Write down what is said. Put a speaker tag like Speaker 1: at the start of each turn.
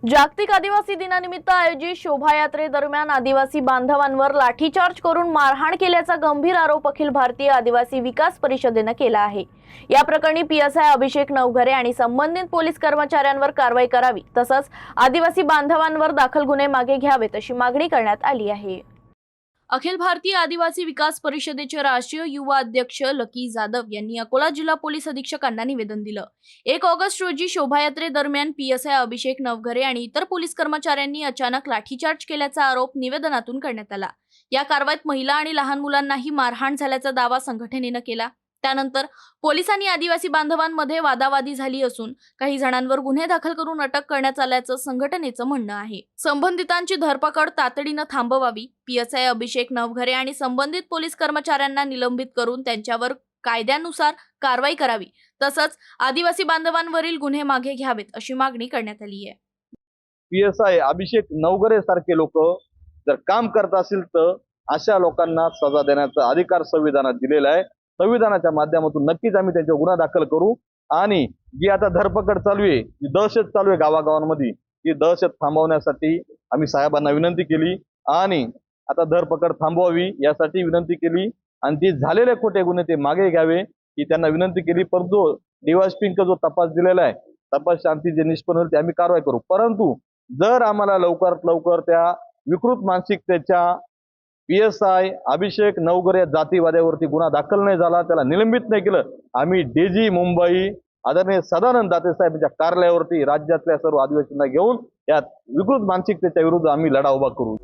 Speaker 1: जागतिक आदिवासी दिनानिमित्त आयोजित शोभायात्रेदरम्यान आदिवासी बांधवांवर लाठीचार्ज करून मारहाण केल्याचा गंभीर आरोप अखिल भारतीय आदिवासी विकास परिषदेने केला आहे। या प्रकरणी पीएसआय अभिषेक नवघरे आणि संबंधित पोलीस कर्मचाऱ्यांवर कारवाई करावी तसंच आदिवासी बांधवांवर दाखल गुन्हे मागे घ्यावेत अशी मागणी करण्यात आली आहे। अखिल भारतीय आदिवासी विकास परिषदेचे राष्ट्रीय युवा अध्यक्ष लकी जाधव यांनी अकोला जिल्हा पोलीस अधीक्षकांना निवेदन दिलं। 1 ऑगस्ट रोजी शोभायात्रेदरम्यान पीएसआय अभिषेक नवघरे आणि इतर पोलीस कर्मचाऱ्यांनी अचानक लाठीचार्ज केल्याचा आरोप निवेदनातून करण्यात आला। या कारवाईत महिला आणि लहान मुलांनाही मारहाण झाल्याचा दावा संघटनेने केला। त्यानंतर पोलिसांनी आदिवासी बांधवांमध्ये वादावादी झाली असून काही जणांवर गुन्हे दाखल करून अटक करण्यात आल्याचं संघटनेचं म्हणणं आहे। संबंधितांची धरपकड तातडीनं थांबवावी, पीएसआय अभिषेक नवघरे आणि संबंधित पोलीस कर्मचाऱ्यांना निलंबित करून त्यांच्यावर कायद्यानुसार कारवाई करावी तसंच आदिवासी बांधवांवरील गुन्हे मागे घ्यावेत अशी मागणी करण्यात आली आहे।
Speaker 2: पीएसआय अभिषेक नवघरे सारखे लोक जर काम करत असतील तर अशा लोकांना सजा देण्याचा अधिकार संविधानात दिलेला आहे। संविधानाच्या माध्यमातून नक्कीच आम्ही त्यांच्यावर गुन्हा दाखल करू आणि जी आता धरपकड चालू आहे, जी दहशत चालू आहे गावागावांमध्ये, ती दहशत थांबवण्यासाठी आम्ही साहेबांना विनंती केली आणि आता धरपकड थांबवावी यासाठी विनंती केली आणि ती झालेले खोटे गुन्हे ते मागे घ्यावे ही त्यांना विनंती केली। परंतु डिवास्पिंगचा जो तपास दिलेला आहे, तपास शांती जे निष्पन्न होईल ते आम्ही कारवाई करू। परंतु जर आम्हाला लवकरात लवकर त्या विकृत मानसिकतेच्या पीएसआय अभिषेक नवघरे जातीवाद्यावरती गुन्हा दाखल नाही झाला, त्याला निलंबित नाही केलं, आम्ही डीजी मुंबई आदरणीय सदानंद दाते साहेब यांच्या कार्यालयावरती राज्यातल्या सर्व आदिवासींना घेऊन या विकृत मानसिकतेच्या विरुद्ध आम्ही लढा उभा करू।